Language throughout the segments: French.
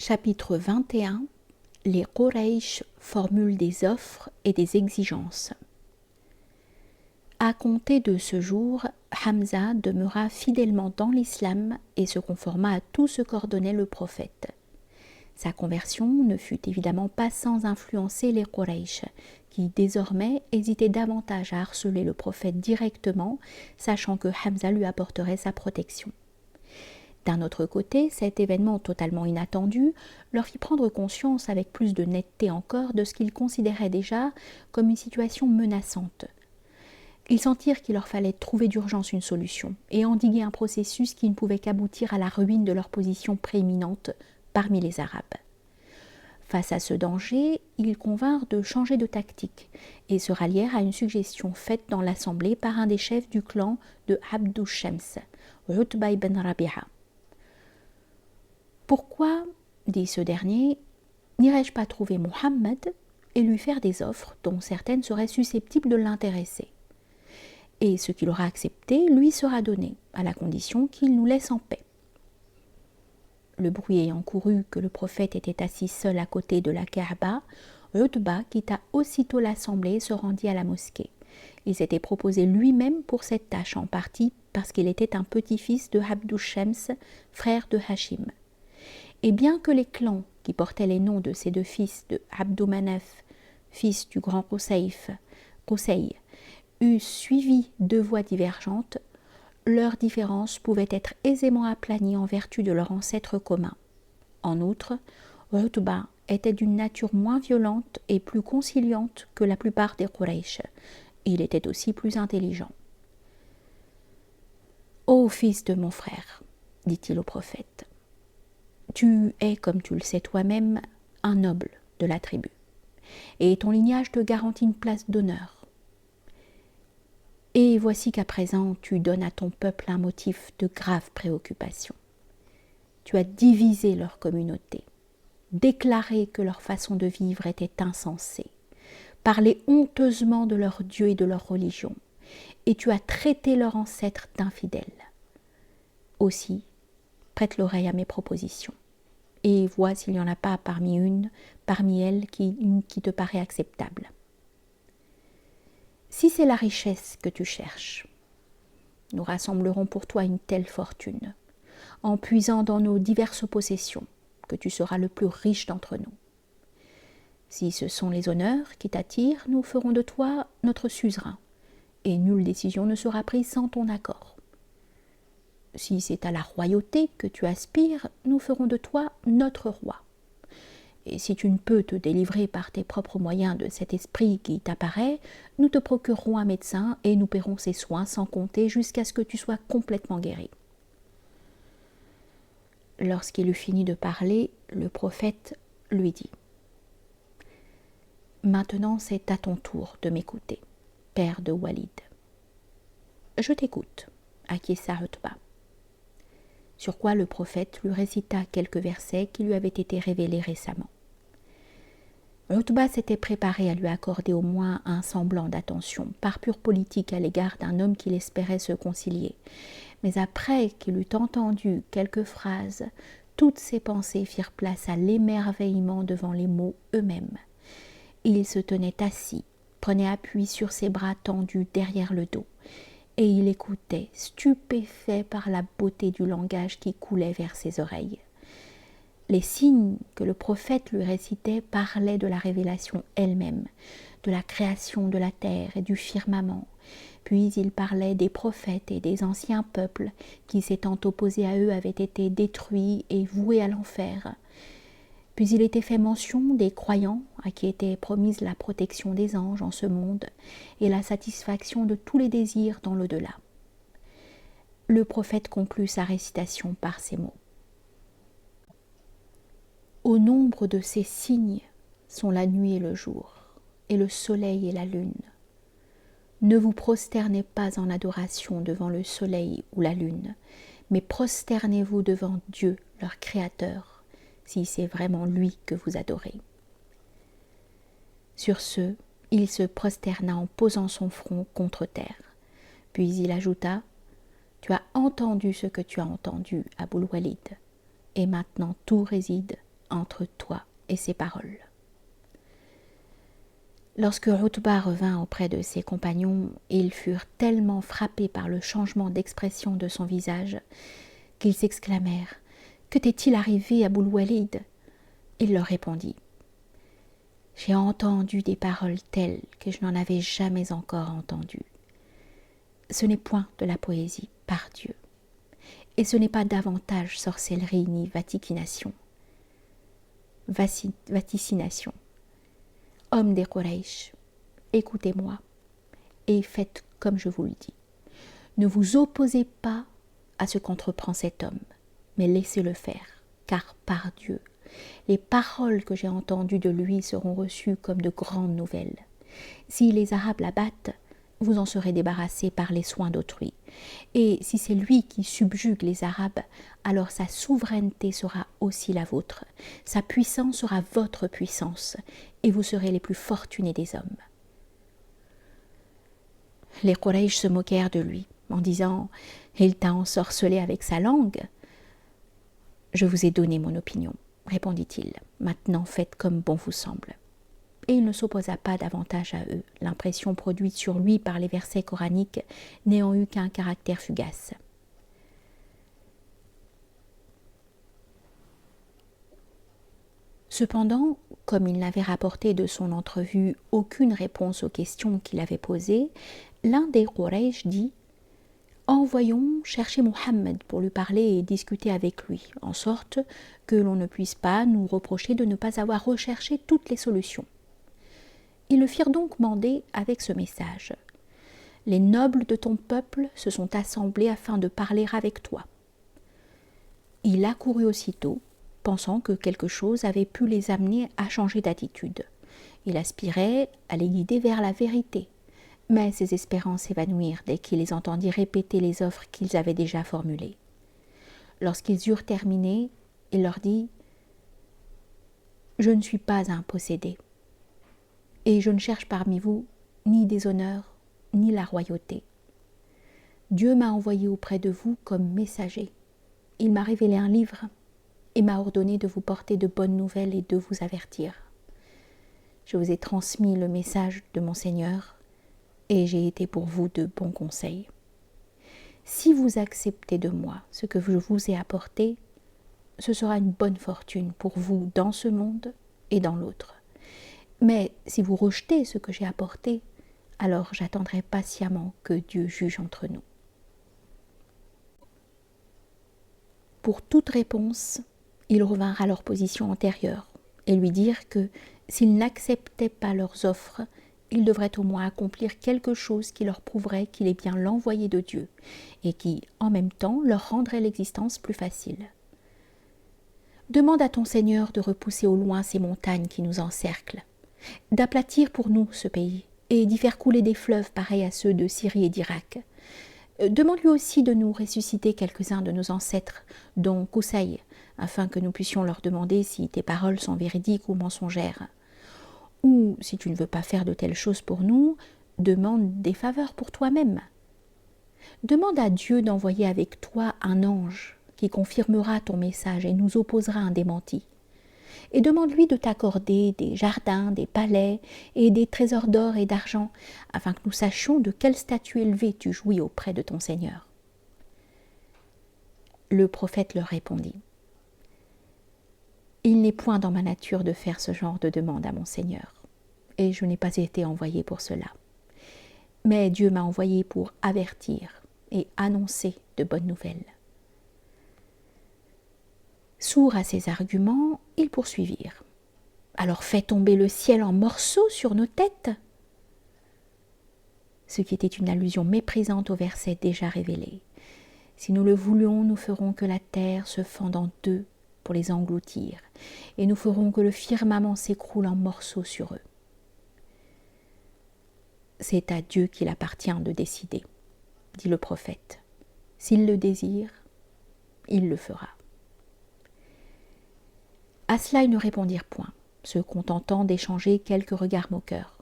Chapitre 21. Les Quraysh formulent des offres et des exigences. À compter de ce jour, Hamza demeura fidèlement dans l'islam et se conforma à tout ce qu'ordonnait le prophète. Sa conversion ne fut évidemment pas sans influencer les Quraysh, qui désormais hésitaient davantage à harceler le prophète directement, sachant que Hamza lui apporterait sa protection. D'un autre côté, cet événement totalement inattendu leur fit prendre conscience avec plus de netteté encore de ce qu'ils considéraient déjà comme une situation menaçante. Ils sentirent qu'il leur fallait trouver d'urgence une solution et endiguer un processus qui ne pouvait qu'aboutir à la ruine de leur position prééminente parmi les Arabes. Face à ce danger, ils convinrent de changer de tactique et se rallièrent à une suggestion faite dans l'assemblée par un des chefs du clan de Abd Shams, Utba ibn Rabi'a. « Pourquoi, dit ce dernier, n'irais-je pas trouver Mohammed et lui faire des offres dont certaines seraient susceptibles de l'intéresser ? Et ce qu'il aura accepté lui sera donné, à la condition qu'il nous laisse en paix. » Le bruit ayant couru que le prophète était assis seul à côté de la Kaaba, Utba quitta aussitôt l'assemblée et se rendit à la mosquée. Il s'était proposé lui-même pour cette tâche, en partie parce qu'il était un petit-fils de Abd Shams, frère de Hashim. Et bien que les clans qui portaient les noms de ces deux fils de Abd Manaf, fils du grand Qusay, eussent suivi deux voies divergentes, leurs différences pouvaient être aisément aplanies en vertu de leur ancêtre commun. En outre, Utba était d'une nature moins violente et plus conciliante que la plupart des Quraysh. Il était aussi plus intelligent. « Ô fils de mon frère, dit-il au prophète, tu es, comme tu le sais toi-même, un noble de la tribu, et ton lignage te garantit une place d'honneur. Et voici qu'à présent tu donnes à ton peuple un motif de grave préoccupation. Tu as divisé leur communauté, déclaré que leur façon de vivre était insensée, parlé honteusement de leur Dieu et de leur religion, et tu as traité leurs ancêtres d'infidèles. Aussi, prête l'oreille à mes propositions, et vois s'il n'y en a pas parmi elles qui te paraît acceptable. Si c'est la richesse que tu cherches, nous rassemblerons pour toi une telle fortune, en puisant dans nos diverses possessions, que tu seras le plus riche d'entre nous. Si ce sont les honneurs qui t'attirent, nous ferons de toi notre suzerain, et nulle décision ne sera prise sans ton accord. Si c'est à la royauté que tu aspires, nous ferons de toi notre roi. Et si tu ne peux te délivrer par tes propres moyens de cet esprit qui t'apparaît, nous te procurerons un médecin et nous paierons ses soins sans compter jusqu'à ce que tu sois complètement guéri. » Lorsqu'il eut fini de parler, le prophète lui dit : « Maintenant c'est à ton tour de m'écouter, père de Walid. »« Je t'écoute, » acquiesça Utba. Sur quoi le prophète lui récita quelques versets qui lui avaient été révélés récemment. Utba s'était préparé à lui accorder au moins un semblant d'attention, par pure politique à l'égard d'un homme qu'il espérait se concilier. Mais après qu'il eut entendu quelques phrases, toutes ses pensées firent place à l'émerveillement devant les mots eux-mêmes. Il se tenait assis, prenait appui sur ses bras tendus derrière le dos, et il écoutait, stupéfait par la beauté du langage qui coulait vers ses oreilles. Les signes que le prophète lui récitait parlaient de la révélation elle-même, de la création de la terre et du firmament. Puis il parlait des prophètes et des anciens peuples qui, s'étant opposés à eux, avaient été détruits et voués à l'enfer. Puis il était fait mention des croyants à qui était promise la protection des anges en ce monde et la satisfaction de tous les désirs dans l'au-delà. Le prophète conclut sa récitation par ces mots. Au nombre de ces signes sont la nuit et le jour, et le soleil et la lune. Ne vous prosternez pas en adoration devant le soleil ou la lune, mais prosternez-vous devant Dieu, leur Créateur, si c'est vraiment lui que vous adorez. » Sur ce, il se prosterna en posant son front contre terre. Puis il ajouta : « Tu as entendu ce que tu as entendu, Aboul Walid, et maintenant tout réside entre toi et ces paroles. Lorsque Utba revint auprès de ses compagnons, ils furent tellement frappés par le changement d'expression de son visage qu'ils s'exclamèrent « Que t'est-il arrivé, Abul Walid ?» Il leur répondit « J'ai entendu des paroles telles que je n'en avais jamais encore entendues. Ce n'est point de la poésie, par Dieu, et ce n'est pas davantage sorcellerie ni vaticination. Hommes des Quraysh, écoutez-moi et faites comme je vous le dis. Ne vous opposez pas à ce qu'entreprend cet homme, mais laissez-le faire, car par Dieu, les paroles que j'ai entendues de lui seront reçues comme de grandes nouvelles. Si les Arabes l'abattent, vous en serez débarrassés par les soins d'autrui. Et si c'est lui qui subjugue les Arabes, alors sa souveraineté sera aussi la vôtre. Sa puissance sera votre puissance, et vous serez les plus fortunés des hommes. Les Quraysh se moquèrent de lui, en disant « Il t'a ensorcelé avec sa langue ?» « Je vous ai donné mon opinion, » répondit-il. « Maintenant faites comme bon vous semble. » Et il ne s'opposa pas davantage à eux, l'impression produite sur lui par les versets coraniques n'ayant eu qu'un caractère fugace. Cependant, comme il n'avait rapporté de son entrevue aucune réponse aux questions qu'il avait posées, l'un des Quraysh dit « Envoyons chercher Mohammed pour lui parler et discuter avec lui, en sorte que l'on ne puisse pas nous reprocher de ne pas avoir recherché toutes les solutions. » Ils le firent donc mander avec ce message. « Les nobles de ton peuple se sont assemblés afin de parler avec toi. » Il accourut aussitôt, pensant que quelque chose avait pu les amener à changer d'attitude. Il aspirait à les guider vers la vérité, mais ses espérances s'évanouirent dès qu'il les entendit répéter les offres qu'ils avaient déjà formulées. Lorsqu'ils eurent terminé, il leur dit « Je ne suis pas un possédé. Et je ne cherche parmi vous ni des honneurs, ni la royauté. Dieu m'a envoyé auprès de vous comme messager. Il m'a révélé un livre et m'a ordonné de vous porter de bonnes nouvelles et de vous avertir. Je vous ai transmis le message de mon Seigneur et j'ai été pour vous de bons conseils. Si vous acceptez de moi ce que je vous ai apporté, ce sera une bonne fortune pour vous dans ce monde et dans l'autre. Mais si vous rejetez ce que j'ai apporté, alors j'attendrai patiemment que Dieu juge entre nous. » Pour toute réponse, ils revinrent à leur position antérieure et lui dirent que s'ils n'acceptaient pas leurs offres, ils devraient au moins accomplir quelque chose qui leur prouverait qu'il est bien l'envoyé de Dieu et qui, en même temps, leur rendrait l'existence plus facile. « Demande à ton Seigneur de repousser au loin ces montagnes qui nous encerclent, d'aplatir pour nous ce pays et d'y faire couler des fleuves pareils à ceux de Syrie et d'Irak. Demande-lui aussi de nous ressusciter quelques-uns de nos ancêtres, dont Koussaï, afin que nous puissions leur demander si tes paroles sont véridiques ou mensongères. Ou, si tu ne veux pas faire de telles choses pour nous, demande des faveurs pour toi-même. Demande à Dieu d'envoyer avec toi un ange qui confirmera ton message et nous opposera un démenti. Et demande-lui de t'accorder des jardins, des palais et des trésors d'or et d'argent, afin que nous sachions de quel statut élevé tu jouis auprès de ton Seigneur. » Le prophète leur répondit « Il n'est point dans ma nature de faire ce genre de demande à mon Seigneur, et je n'ai pas été envoyé pour cela. Mais Dieu m'a envoyé pour avertir et annoncer de bonnes nouvelles. » Sourds à ces arguments, ils poursuivirent. « Alors fais tomber le ciel en morceaux sur nos têtes !» Ce qui était une allusion méprisante au verset déjà révélé. « Si nous le voulions, nous ferons que la terre se fende en deux pour les engloutir, et nous ferons que le firmament s'écroule en morceaux sur eux. » C'est à Dieu qu'il appartient de décider, dit le prophète. S'il le désire, il le fera. À cela, ils ne répondirent point, se contentant d'échanger quelques regards moqueurs.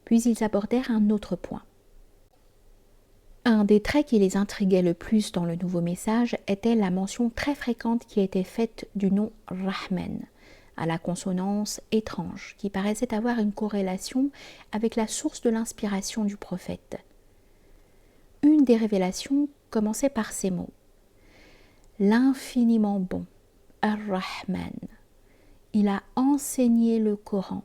Puis ils abordèrent un autre point. Un des traits qui les intriguait le plus dans le nouveau message était la mention très fréquente qui était faite du nom Rahman, à la consonance étrange qui paraissait avoir une corrélation avec la source de l'inspiration du prophète. Une des révélations commençait par ces mots. L'infiniment bon, Ar-Rahman, il a enseigné le Coran.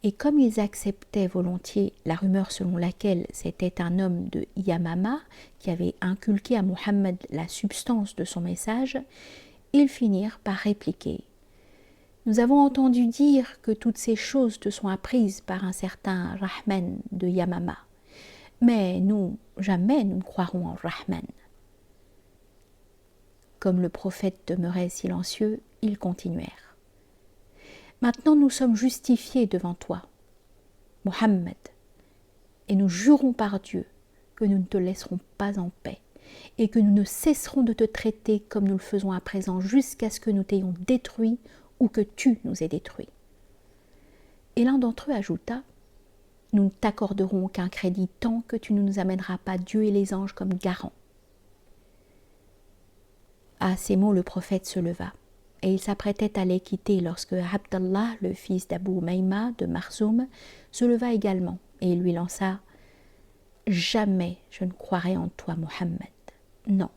Et comme ils acceptaient volontiers la rumeur selon laquelle c'était un homme de Yamama qui avait inculqué à Muhammad la substance de son message, ils finirent par répliquer. Nous avons entendu dire que toutes ces choses te sont apprises par un certain Rahman de Yamama. Mais nous, jamais nous ne croirons en Rahman. Comme le prophète demeurait silencieux, ils continuèrent. Maintenant nous sommes justifiés devant toi, Muhammad, et nous jurons par Dieu que nous ne te laisserons pas en paix et que nous ne cesserons de te traiter comme nous le faisons à présent jusqu'à ce que nous t'ayons détruit ou que tu nous aies détruits. Et l'un d'entre eux ajouta, nous ne t'accorderons aucun crédit tant que tu ne nous amèneras pas Dieu et les anges comme garants. À ces mots, le prophète se leva, et il s'apprêtait à les quitter lorsque Abdallah, le fils d'Abu Maïma de Marzoum, se leva également et lui lança « Jamais je ne croirai en toi, Mohammed. Non,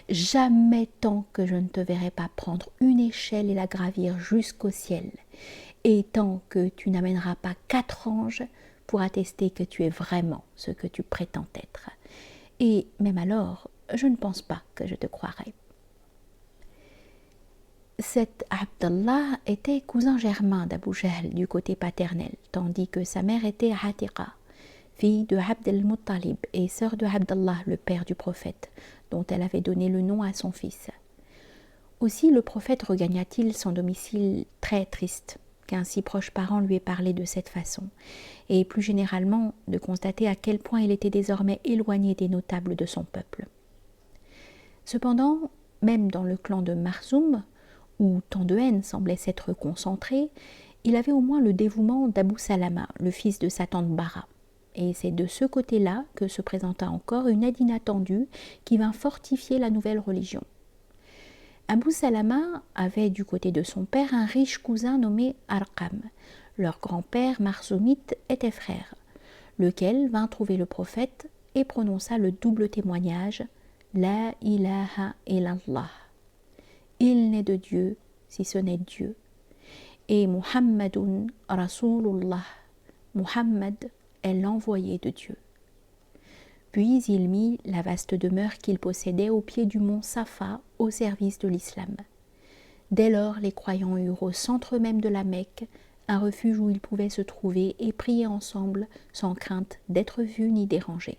jamais tant que je ne te verrai pas prendre une échelle et la gravir jusqu'au ciel, et tant que tu n'amèneras pas 4 anges pour attester que tu es vraiment ce que tu prétends être. Et même alors, je ne pense pas que je te croirai. » Cet Abdallah était cousin germain d'Abu Jahl du côté paternel, tandis que sa mère était Atiqa, fille de Abd al-Muttalib et sœur de Abdallah, le père du prophète, dont elle avait donné le nom à son fils. Aussi le prophète regagna-t-il son domicile très triste, qu'un si proche parent lui ait parlé de cette façon, et plus généralement de constater à quel point il était désormais éloigné des notables de son peuple. Cependant, même dans le clan de Marzoum, où tant de haine semblait s'être concentrée, il avait au moins le dévouement d'Abu Salama, le fils de sa tante Bara. Et c'est de ce côté-là que se présenta encore une aide inattendue qui vint fortifier la nouvelle religion. Abu Salama avait du côté de son père un riche cousin nommé Arqam. Leur grand-père marzoumite était frère, lequel vint trouver le prophète et prononça le double témoignage « La ilaha illallah ». Il n'est de Dieu si ce n'est Dieu. Et Muhammadun Rasulullah, Muhammad est l'envoyé de Dieu. Puis il mit la vaste demeure qu'il possédait au pied du mont Safa au service de l'islam. Dès lors, les croyants eurent au centre même de la Mecque un refuge où ils pouvaient se trouver et prier ensemble sans crainte d'être vus ni dérangés.